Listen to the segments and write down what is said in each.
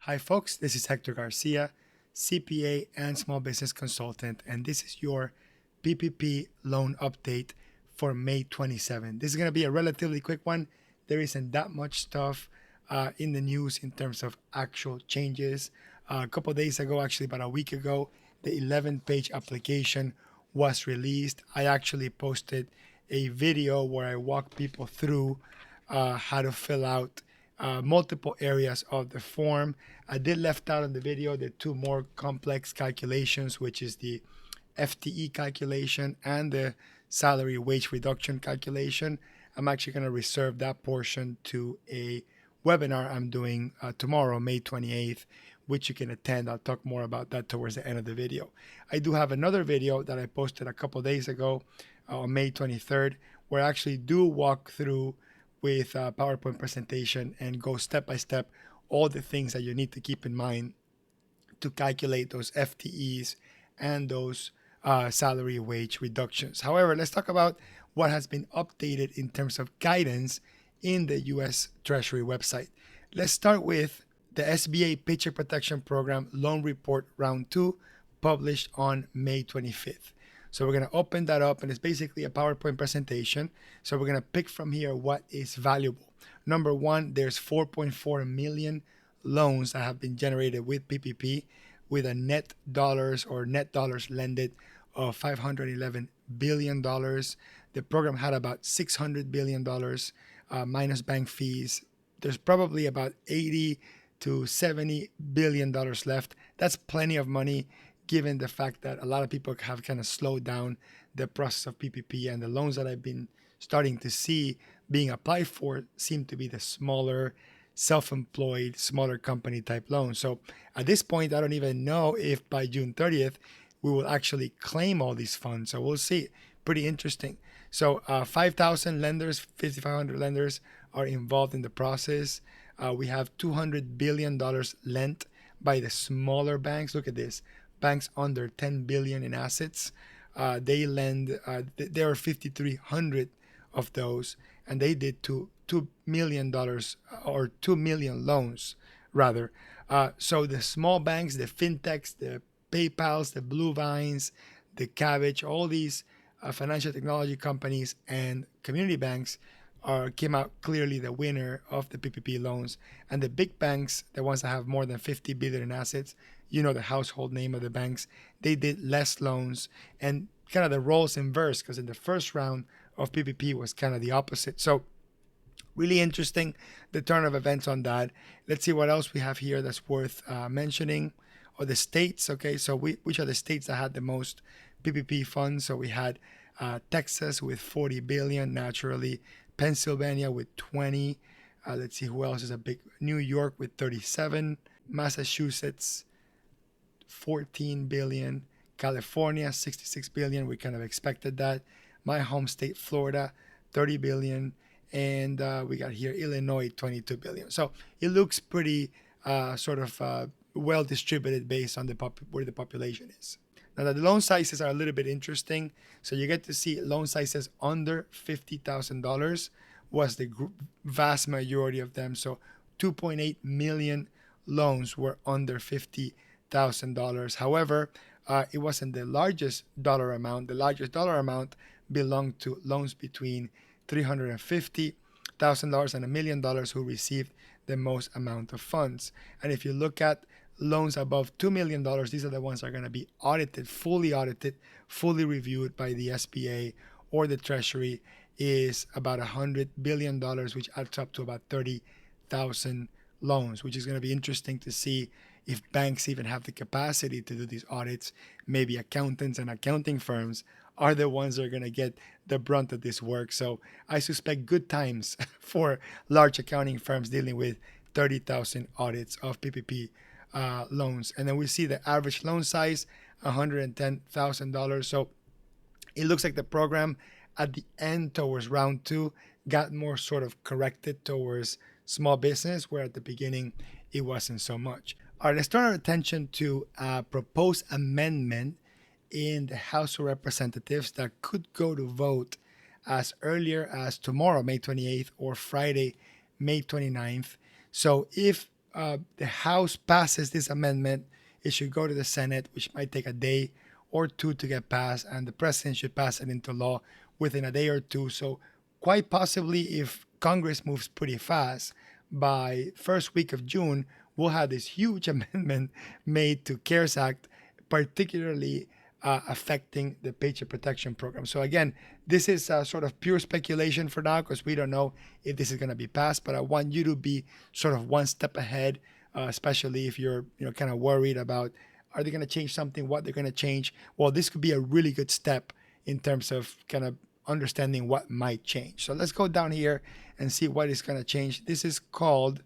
Hi, folks. This is Hector Garcia, CPA and small business consultant, and this is your PPP loan update for May 27. This is going to be a relatively quick one. There isn't that much stuff in the news in terms of actual changes. A couple days ago, actually, about a week ago, the 11-page application was released. I actually posted a video where I walk people through how to fill out multiple areas of the form. I did left out in the video the two more complex calculations, which is the FTE calculation and the salary wage reduction calculation. I'm actually going to reserve that portion to a webinar I'm doing tomorrow, May 28th, which you can attend. I'll talk more about that towards the end of the video. I do have another video that I posted a couple days ago on May 23rd, where I actually do walk through with a PowerPoint presentation and go step by step all the things that you need to keep in mind to calculate those FTEs and those salary wage reductions. However, let's talk about what has been updated in terms of guidance in the U.S. Treasury website. Let's start with the SBA Paycheck Protection Program Loan Report Round 2, published on May 25th. So we're going to open that up, and it's basically a PowerPoint presentation. So we're going to pick from here what is valuable. Number one, there's 4.4 million loans that have been generated with PPP, with a net dollars lended of $511 billion. The program had about $600 billion minus bank fees. There's probably about 80 to $70 billion left. That's plenty of money, given the fact that a lot of people have kind of slowed down the process of PPP, and the loans that I've been starting to see being applied for seem to be the smaller, self-employed, smaller company type loans. So at this point, I don't even know if by June 30th, we will actually claim all these funds. So we'll see. Pretty interesting. So 5,000 lenders, 5,500 lenders are involved in the process. We have $200 billion lent by the smaller banks. Look at this. Banks under 10 billion in assets, they lend. There are 5,300 of those, and they did $2 million or 2 million loans rather. So the small banks, the fintechs, the PayPal's, the Blue Vines, the Cabbage, all these financial technology companies and community banks came out clearly the winner of the PPP loans. And the big banks, the ones that have more than 50 billion in assets, you know, the household name of the banks, they did less loans, and kind of the roles inverse, because in the first round of PPP was kind of the opposite. So really interesting, the turn of events on that. Let's see what else we have here that's worth mentioning. Or the states, okay, so which are the states that had the most PPP funds? So we had Texas with 40 billion, naturally, Pennsylvania with 20. Let's see who else is a big. New York with 37, Massachusetts 14 billion, California 66 billion. We kind of expected that. My home state, Florida, 30 billion, and we got here Illinois 22 billion. So it looks pretty well distributed based on where the population is. Now, the loan sizes are a little bit interesting. So you get to see loan sizes under $50,000 was the vast majority of them. So 2.8 million loans were under $50,000. However, it wasn't the largest dollar amount. The largest dollar amount belonged to loans between $350,000 and $1 million who received the most amount of funds. And if you look at loans above $2 million, these are the ones that are going to be audited, fully reviewed by the SBA or the Treasury, is about $100 billion, which adds up to about 30,000 loans, which is going to be interesting to see if banks even have the capacity to do these audits. Maybe accountants and accounting firms are the ones that are going to get the brunt of this work. So I suspect good times for large accounting firms dealing with 30,000 audits of PPP loans. And then we see the average loan size, $110,000. So it looks like the program at the end towards round 2 got more sort of corrected towards small business, where at the beginning it wasn't so much. All right, let's turn our attention to a proposed amendment in the House of Representatives that could go to vote as earlier as tomorrow, May 28th, or Friday, May 29th. So if the House passes this amendment, it should go to the Senate, which might take a day or two to get passed, and the president should pass it into law within a day or two. So quite possibly, if Congress moves pretty fast, by first week of June, we'll have this huge amendment made to CARES Act, particularly affecting the Paycheck Protection Program. So again, this is sort of pure speculation for now because we don't know if this is going to be passed. But I want you to be sort of one step ahead, especially if you're kind of worried about are they going to change something, what they're going to change. Well, this could be a really good step in terms of kind of understanding what might change. So let's go down here and see what is going to change. This is called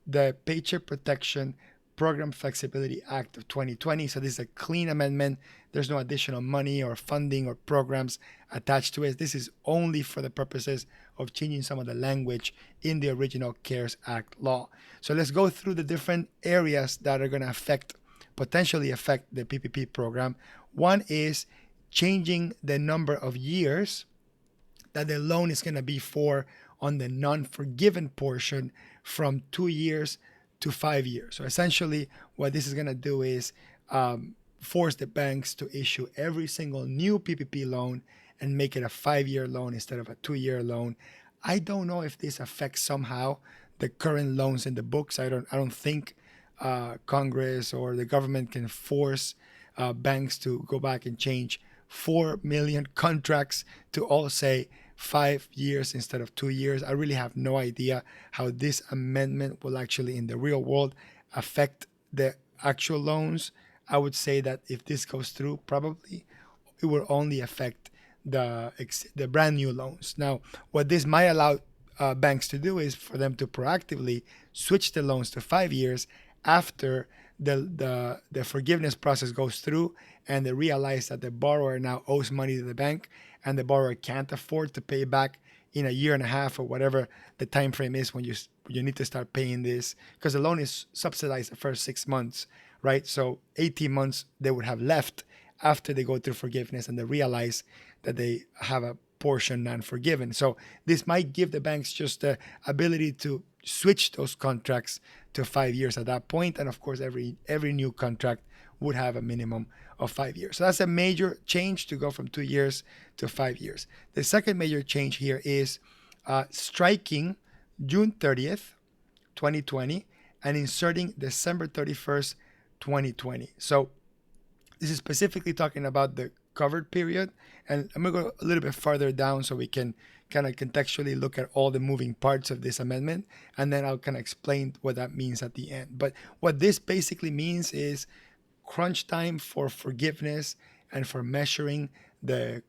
the Paycheck Protection Program Flexibility Act of 2020. So this is a clean amendment. There's no additional money or funding or programs attached to it. This is only for the purposes of changing some of the language in the original CARES Act law. So let's go through the different areas that are going to potentially affect the PPP program. One is changing the number of years that the loan is going to be for on the non-forgiven portion from 2 years to 5 years. So essentially what this is going to do is force the banks to issue every single new PPP loan and make it a 5-year loan instead of a 2-year loan. I don't know if this affects somehow the current loans in the books. I don't think Congress or the government can force banks to go back and change 4 million contracts to all say 5 years instead of 2 years. I really have no idea how this amendment will actually in the real world affect the actual loans. I would say that if this goes through, probably it will only affect the brand new loans. Now, what this might allow banks to do is for them to proactively switch the loans to 5 years after the forgiveness process goes through and they realize that the borrower now owes money to the bank and the borrower can't afford to pay back in a year and a half or whatever the time frame is when you need to start paying this, because the loan is subsidized the first 6 months, right? So 18 months they would have left after they go through forgiveness and they realize that they have a portion non-forgiven. So this might give the banks just the ability to switch those contracts to 5 years at that point. And of course, every new contract would have a minimum of 5 years. So that's a major change to go from 2 years to 5 years. The second major change here is striking June 30th, 2020 and inserting December 31st, 2020. So this is specifically talking about the covered period. And I'm going to go a little bit farther down so we can kind of contextually look at all the moving parts of this amendment. And then I'll kind of explain what that means at the end. But what this basically means is crunch time for forgiveness and for measuring the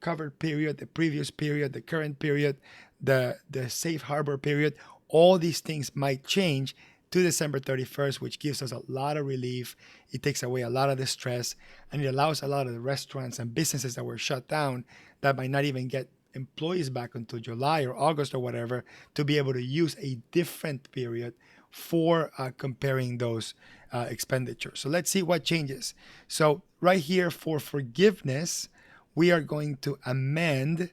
covered period, the previous period, the current period, the safe harbor period. All these things might change to December 31st, which gives us a lot of relief. It takes away a lot of the stress, and it allows a lot of the restaurants and businesses that were shut down that might not even get employees back until July or August or whatever to be able to use a different period for comparing those expenditures. So let's see what changes. So right here for forgiveness, we are going to amend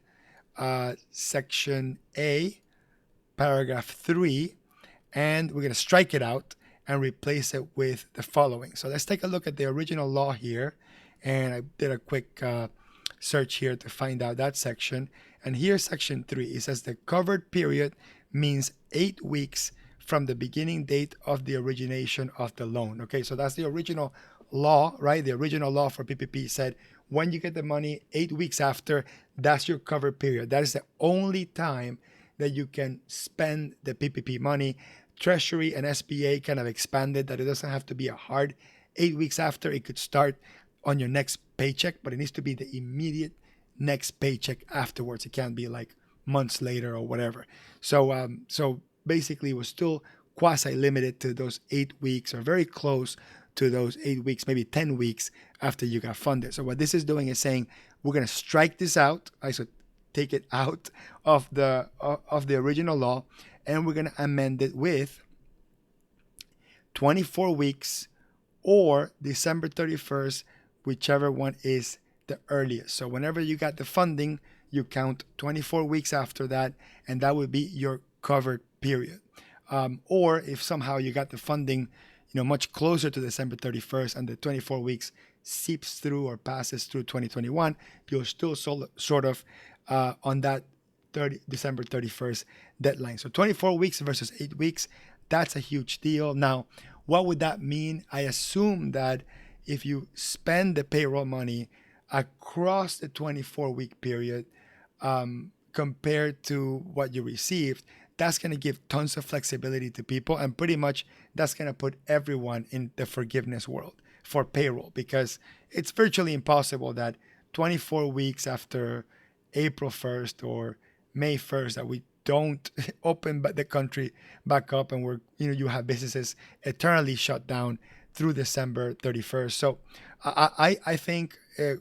Section A, Paragraph 3, and we're going to strike it out and replace it with the following. So let's take a look at the original law here. And I did a quick search here to find out that section. And here's Section 3. It says the covered period means 8 weeks from the beginning date of the origination of the loan. Okay, so that's the original law, right? The original law for PPP said when you get the money 8 weeks after, that's your covered period. That is the only time that you can spend the PPP money. Treasury and SBA kind of expanded that it doesn't have to be a hard 8 weeks after. It could start on your next paycheck, but it needs to be the immediate next paycheck afterwards. It can't be like months later or whatever. So basically it was still quasi-limited to those 8 weeks or very close to those 8 weeks, maybe 10 weeks after you got funded. So what this is doing is saying, we're going to strike this out. I should take it out of the original law, and we're going to amend it with 24 weeks or December 31st, whichever one is the earliest. So whenever you got the funding, you count 24 weeks after that, and that would be your covered period. Or if somehow you got the funding, much closer to December 31st and the 24 weeks seeps through or passes through 2021, you're still sort of on that December 31st deadline. So 24 weeks versus 8 weeks, that's a huge deal. Now, what would that mean? I assume that if you spend the payroll money across the 24-week period, compared to what you received, that's going to give tons of flexibility to people. And pretty much that's going to put everyone in the forgiveness world for payroll, because it's virtually impossible that 24 weeks after April 1st or May 1st that we don't open the country back up, and you have businesses eternally shut down through December 31st. So I think,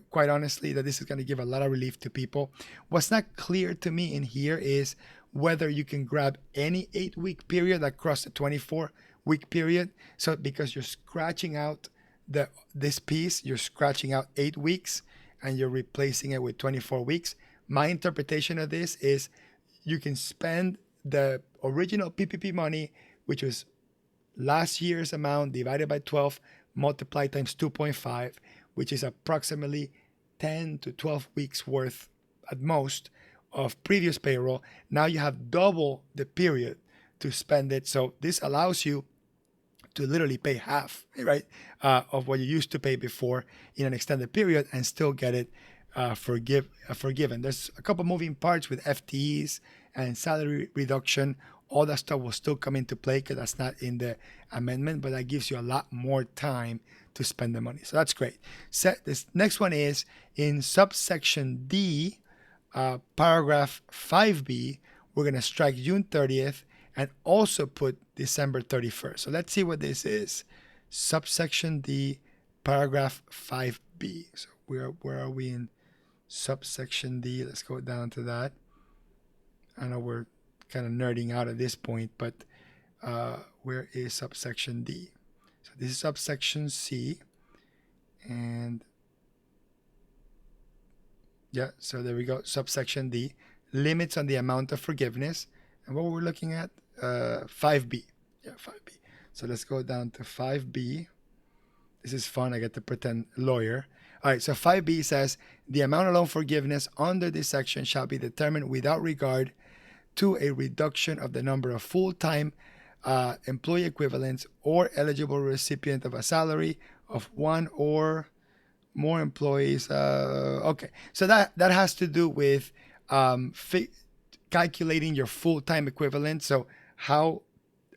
quite honestly, that this is going to give a lot of relief to people. What's not clear to me in here is whether you can grab any 8-week period across the 24-week period. So because you're scratching out this piece, you're scratching out 8 weeks and you're replacing it with 24 weeks. My interpretation of this is you can spend the original PPP money, which was last year's amount divided by 12, multiplied times 2.5, which is approximately 10 to 12 weeks worth at most of previous payroll. Now you have double the period to spend it. So this allows you to literally pay half, right, of what you used to pay before in an extended period and still get it forgiven. There's a couple moving parts with FTEs and salary reduction. All that stuff will still come into play because that's not in the amendment, but that gives you a lot more time to spend the money. So that's great. This next one is in subsection D, paragraph 5B, we're going to strike June 30th and also put December 31st. So let's see what this is. Subsection D, paragraph 5B. So where are we in subsection D? Let's go down to that. I know we're kind of nerding out at this point, but where is subsection D? So this is subsection C, and yeah, so there we go. Subsection D, limits on the amount of forgiveness, and what we're looking at, 5B. Yeah, 5B. So let's go down to 5B. This is fun. I get to pretend lawyer. All right, so 5B says the amount of loan forgiveness under this section shall be determined without regard to a reduction of the number of full-time employee equivalents or eligible recipient of a salary of one or more employees. Okay, so that has to do with calculating your full-time equivalent. So how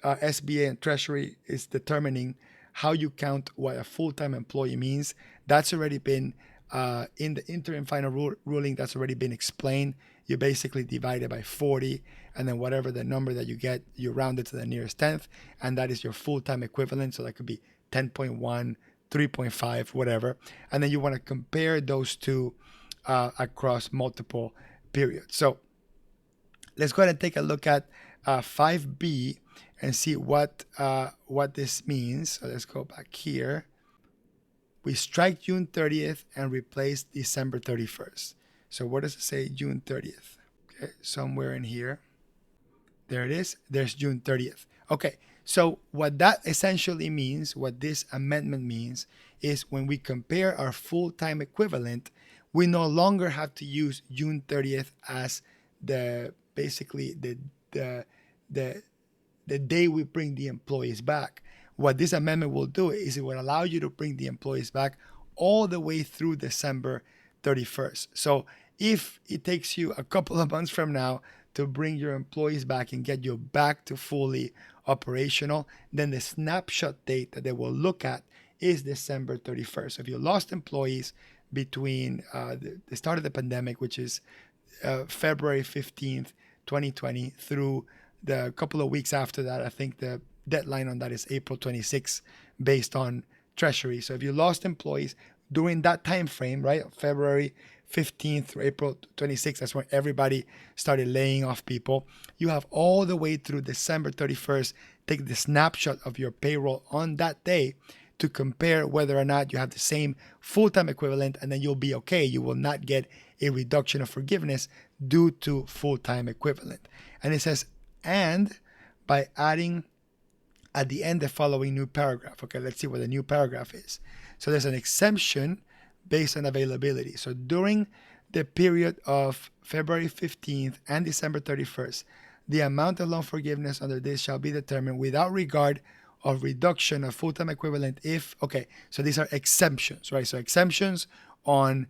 SBA and Treasury is determining how you count what a full-time employee means. That's already been in the interim final ruling. That's already been explained. You basically divide it by 40, and then whatever the number that you get, you round it to the nearest tenth, and that is your full-time equivalent. So that could be 10.1, 3.5, whatever. And then you want to compare those two across multiple periods. So let's go ahead and take a look at 5B and see what this means. So let's go back here. We strike June 30th and replace December 31st. So what does it say June 30th? Okay, somewhere in here. There it is. There's June 30th. Okay, so what that essentially means, what this amendment means, is when we compare our full-time equivalent, we no longer have to use June 30th as basically the day we bring the employees back. What this amendment will do is it will allow you to bring the employees back all the way through December 31st. So if it takes you a couple of months from now to bring your employees back and get you back to fully operational, then the snapshot date that they will look at is December 31st. So if you lost employees between the start of the pandemic, which is February 15th, 2020, through the couple of weeks after that, I think the deadline on that is April 26th based on Treasury. So if you lost employees during that time frame, right, February 15th through April 26th, that's when everybody started laying off people. You have all the way through December 31st, take the snapshot of your payroll on that day to compare whether or not you have the same full-time equivalent, and then you'll be okay. You will not get a reduction of forgiveness due to full-time equivalent. And it says, and by adding at the end the following new paragraph. Okay, let's see what the new paragraph is. So there's an exemption based on availability. So during the period of February 15th and December 31st, the amount of loan forgiveness under this shall be determined without regard of reduction of full-time equivalent if, okay, so these are exemptions, right? So exemptions on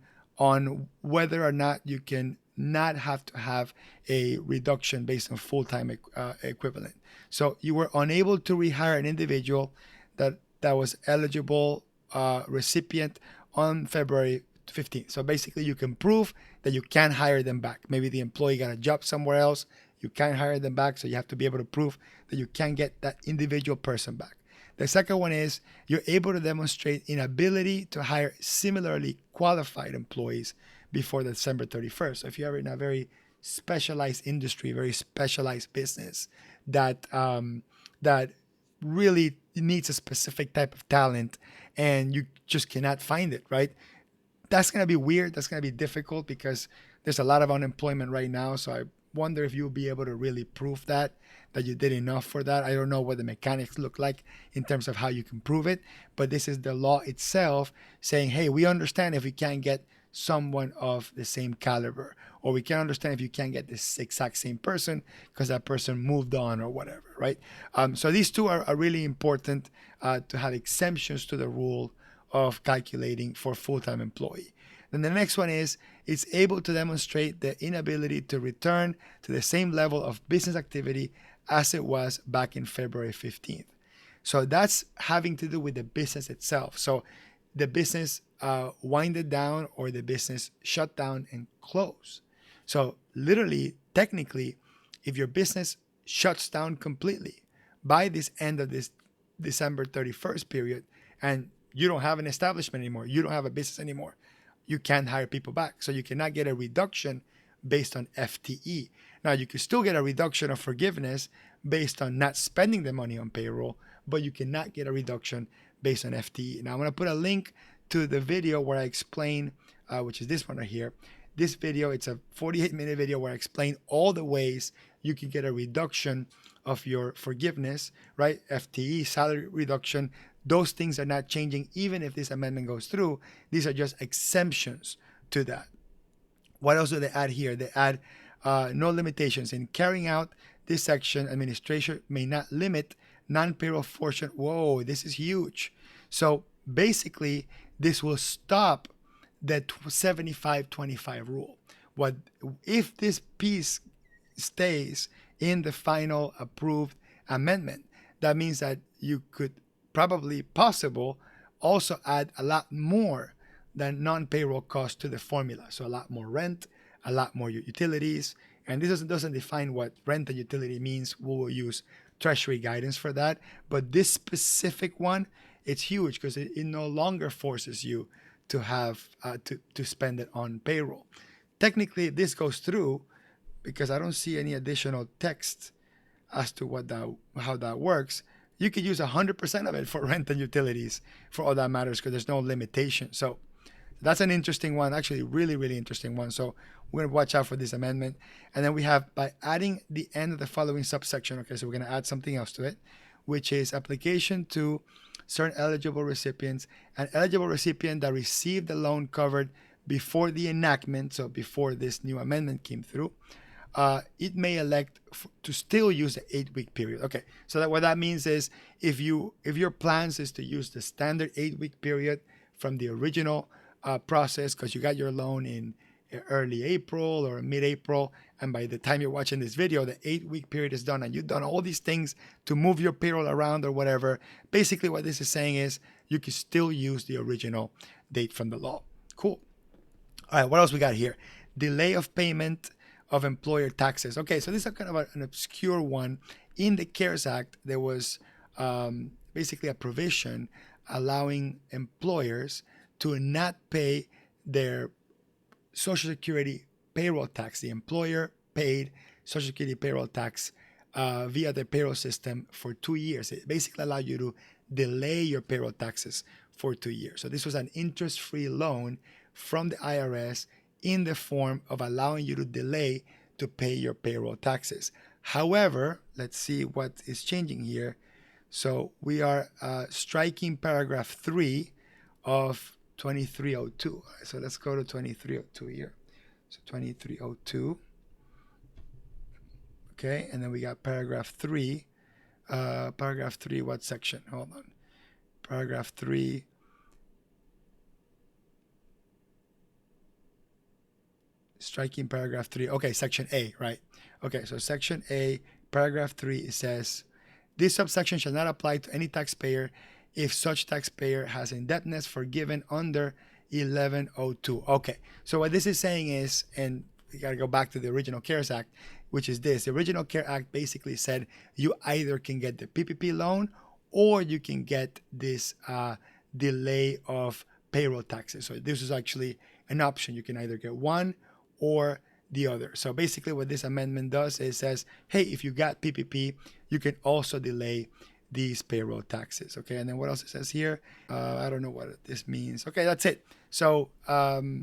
whether or not you can not have to have a reduction based on full-time equivalent. So you were unable to rehire an individual that was eligible recipient on February 15th. So basically you can prove that you can hire them back. Maybe the employee got a job somewhere else. You can't hire them back, so you have to be able to prove that you can get that individual person back. The second one is you're able to demonstrate inability to hire similarly qualified employees before December 31st. So if you're in a very specialized industry, very specialized business that that really needs a specific type of talent and you just cannot find it, right? That's going to be weird. That's going to be difficult because there's a lot of unemployment right now. So I wonder if you'll be able to really prove that you did enough for that. I don't know what the mechanics look like in terms of how you can prove it, but this is the law itself saying, hey, we understand if we can't get someone of the same caliber, or we can understand if you can't get this exact same person because that person moved on or whatever, right? So these two are really important to have exemptions to the rule of calculating for full-time employee. Then the next one is it's able to demonstrate the inability to return to the same level of business activity as it was back in February 15th. So that's having to do with the business itself. So the business winded down or the business shut down and closed. So literally, technically, if your business shuts down completely by this end of this December 31st period and you don't have an establishment anymore, you don't have a business anymore, you can't hire people back. So you cannot get a reduction based on FTE. Now, you can still get a reduction of forgiveness based on not spending the money on payroll, but you cannot get a reduction based on FTE. Now, I'm going to put a link to the video where I explain, which is this one right here. This video, it's a 48-minute video where I explain all the ways you can get a reduction of your forgiveness, right? FTE, salary reduction. Those things are not changing even if this amendment goes through. These are just exemptions to that. What else do they add here? They add no limitations. In carrying out this section, administration may not limit non-payroll portion. Whoa, this is huge. So basically, this will stop the 75-25 rule. What if this piece stays in the final approved amendment? That means that you could possible also add a lot more than non-payroll costs to the formula. So a lot more rent, a lot more utilities. And this doesn't define what rent and utility means. We will use Treasury guidance for that. But this specific one, it's huge because it no longer forces you to have to spend it on payroll. Technically, this goes through because I don't see any additional text as to how that works. You could use 100% of it for rent and utilities for all that matters because there's no limitation. So that's an interesting one, actually really, really interesting one. So we're going to watch out for this amendment. And then we have by adding the end of the following subsection. Okay, so we're going to add something else to it, which is application to certain eligible recipients. An eligible recipient that received the loan covered before the enactment, so before this new amendment came through, it may elect to still use the 8-week period. Okay, so what that means is if your plans is to use the standard 8-week period from the original process because you got your loan in early April or mid-April, and by the time you're watching this video, the 8-week period is done and you've done all these things to move your payroll around or whatever. Basically, what this is saying is you can still use the original date from the law. Cool. All right, what else we got here? Delay of payment of employer taxes. Okay, so this is kind of an obscure one. In the CARES Act, there was basically a provision allowing employers to not pay their Social Security payroll tax. The employer paid Social Security payroll tax via the payroll system for 2 years. It basically allowed you to delay your payroll taxes for 2 years. So this was an interest-free loan from the IRS in the form of allowing you to delay to pay your payroll taxes. However, let's see what is changing here. So we are striking paragraph 3 of 2302. So let's go to 2302 here. So 2302. Okay, and then we got paragraph 3. Paragraph 3, what section? Hold on. Paragraph 3. Striking paragraph 3. Okay, section A, right? Okay, so section A, paragraph 3, it says, this subsection shall not apply to any taxpayer if such taxpayer has indebtedness forgiven under 1102. Okay, so what this is saying is, and we got to go back to the original CARES Act, which is this. The original CARES Act basically said you either can get the PPP loan or you can get this delay of payroll taxes. So this is actually an option. You can either get one or the other. So basically what this amendment does is says, hey, if you got PPP, you can also delay these payroll taxes. Okay, and then what else it says here? I don't know what this means. Okay, that's it. So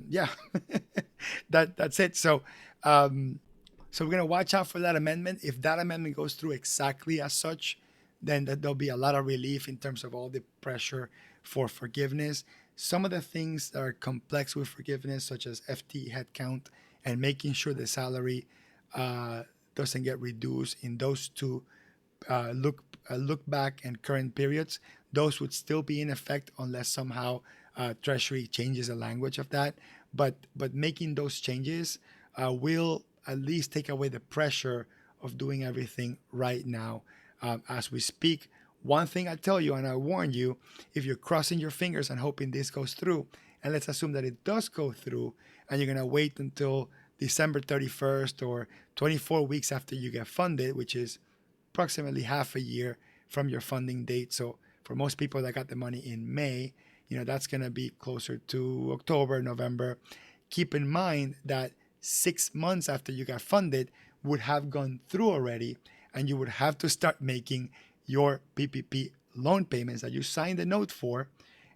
yeah, that's it. So so we're gonna watch out for that amendment. If that amendment goes through exactly as such, then there'll be a lot of relief in terms of all the pressure for forgiveness. Some of the things that are complex with forgiveness, such as FTE headcount and making sure the salary doesn't get reduced in those two look back and current periods, those would still be in effect unless somehow Treasury changes the language of that. But making those changes will at least take away the pressure of doing everything right now as we speak. One thing I tell you, and I warn you, if you're crossing your fingers and hoping this goes through, and let's assume that it does go through, and you're going to wait until December 31st or 24 weeks after you get funded, which is approximately half a year from your funding date. So for most people that got the money in May, that's going to be closer to October, November. Keep in mind that 6 months after you got funded would have gone through already, and you would have to start making your PPP loan payments that you signed a note for.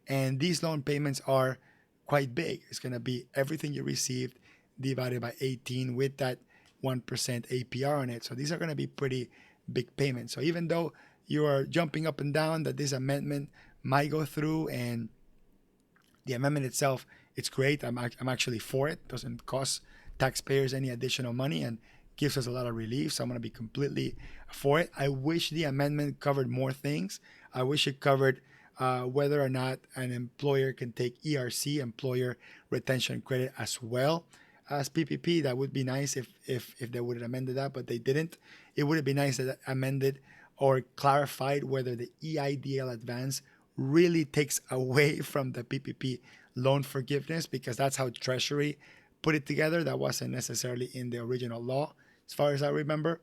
And these loan payments are quite big. It's going to be everything you received divided by 18 with that 1% APR on it. So these are going to be pretty big payments. So even though you are jumping up and down that this amendment might go through, and the amendment itself, it's great. I'm actually for it. It doesn't cost taxpayers any additional money and gives us a lot of relief. So I'm going to be completely for it. I wish the amendment covered more things. I wish it covered whether or not an employer can take ERC, employer retention credit, as well as PPP. That would be nice if they would have amended that, but they didn't. It would have been nice that amended or clarified whether the EIDL advance really takes away from the PPP loan forgiveness, because that's how Treasury put it together. That wasn't necessarily in the original law, as far as I remember.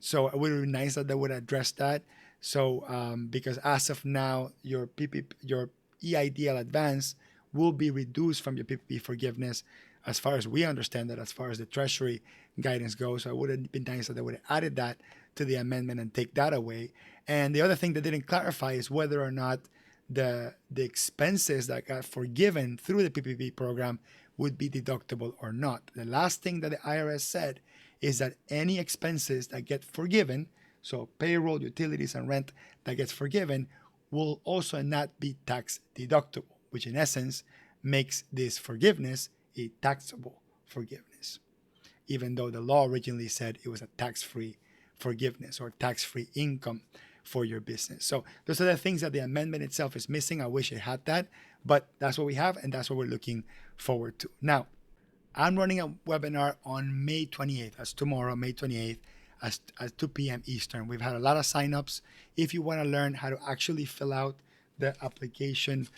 So it would be nice that they would address that. So because as of now, your EIDL advance will be reduced from your PPP forgiveness, as far as we understand it, as far as the Treasury guidance goes. So it would have been nice that they would have added that to the amendment and take that away. And the other thing they didn't clarify is whether or not the expenses that got forgiven through the PPP program would be deductible or not. The last thing that the IRS said is that any expenses that get forgiven, so payroll, utilities, and rent that gets forgiven, will also not be tax deductible, which in essence makes this forgiveness a taxable forgiveness, even though the law originally said it was a tax-free forgiveness or tax-free income for your business. So those are the things that the amendment itself is missing. I wish it had that, but that's what we have, and that's what we're looking forward to. Now, I'm running a webinar on May 28th, as tomorrow, May 28th, at 2 p.m. Eastern. We've had a lot of signups. If you want to learn how to actually fill out the application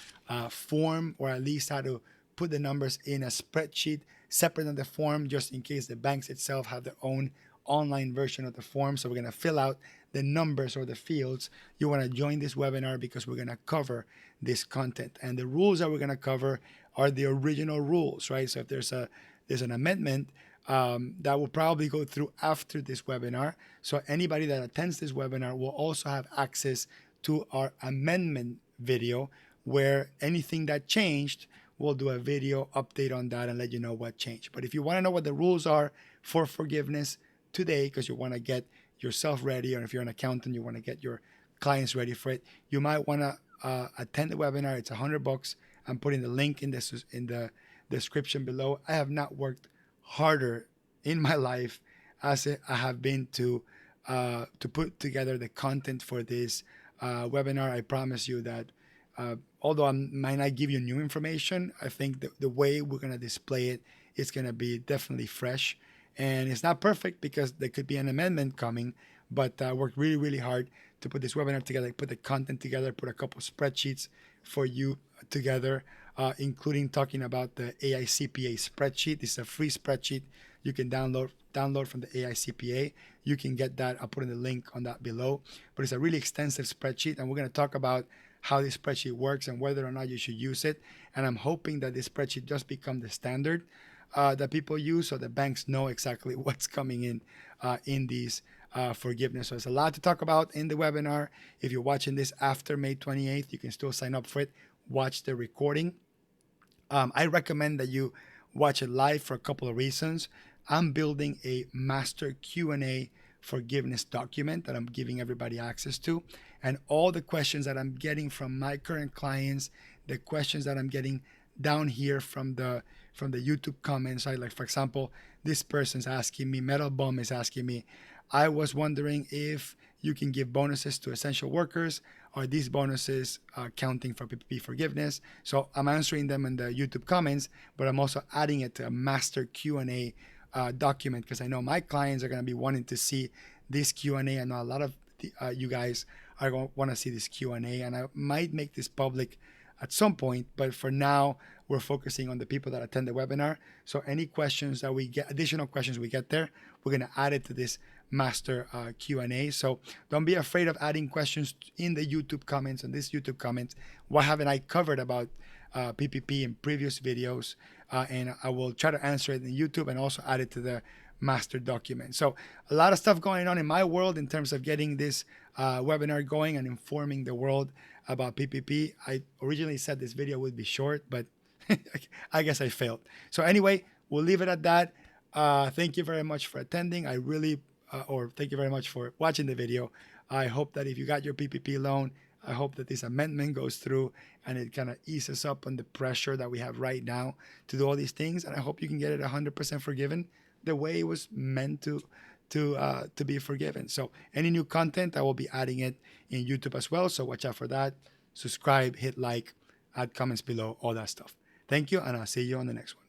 form, or at least how to put the numbers in a spreadsheet separate than the form, just in case the banks itself have their own online version of the form. So we're going to fill out the numbers or the fields. You want to join this webinar because we're going to cover this content. And the rules that we're going to cover are the original rules, right? So if there's an amendment, that will probably go through after this webinar. So anybody that attends this webinar will also have access to our amendment video, where anything that changed, we'll do a video update on that and let you know what changed. But if you want to know what the rules are for forgiveness, today because you want to get yourself ready, or if you're an accountant, you want to get your clients ready for it, you might want to attend the webinar. It's $100. I'm putting the link in the description below. I have not worked harder in my life as I have been to put together the content for this webinar. I promise you that although I might not give you new information, I think the way we're going to display it is going to be definitely fresh. And it's not perfect because there could be an amendment coming, but I worked really, really hard to put this webinar together, put the content together, put a couple spreadsheets for you together, including talking about the AICPA spreadsheet. This is a free spreadsheet you can download from the AICPA. You can get that. I'll put in the link on that below. But it's a really extensive spreadsheet, and we're going to talk about how this spreadsheet works and whether or not you should use it. And I'm hoping that this spreadsheet just become the standard that people use, so the banks know exactly what's coming in these forgiveness. So there's a lot to talk about in the webinar. If you're watching this after May 28th, you can still sign up for it. Watch the recording. I recommend that you watch it live for a couple of reasons. I'm building a master Q&A forgiveness document that I'm giving everybody access to. And all the questions that I'm getting from my current clients, the questions that I'm getting down here from the YouTube comments, like for example, this person's asking me, Metal Bum is asking me, I was wondering if you can give bonuses to essential workers. Are these bonuses counting for PPP forgiveness? So I'm answering them in the YouTube comments, but I'm also adding it to a master Q&A document because I know my clients are going to be wanting to see this Q&A. I know a lot of you guys are going to want to see this Q&A, and I might make this public at some point, but for now, we're focusing on the people that attend the webinar. So any questions that we get, additional questions we get there, we're going to add it to this master Q&A. So don't be afraid of adding questions in the YouTube comments. And this YouTube comments, what haven't I covered about PPP in previous videos? And I will try to answer it in YouTube and also add it to the master document. So a lot of stuff going on in my world in terms of getting this webinar going and informing the world about PPP. I originally said this video would be short, but I guess I failed. So anyway, we'll leave it at that. Thank you very much for attending. Thank you very much for watching the video. I hope that if you got your PPP loan, I hope that this amendment goes through and it kind of eases up on the pressure that we have right now to do all these things. And I hope you can get it 100% forgiven the way it was meant to be forgiven. So any new content, I will be adding it in YouTube as well. So watch out for that. Subscribe, hit like, add comments below, all that stuff. Thank you, and I'll see you on the next one.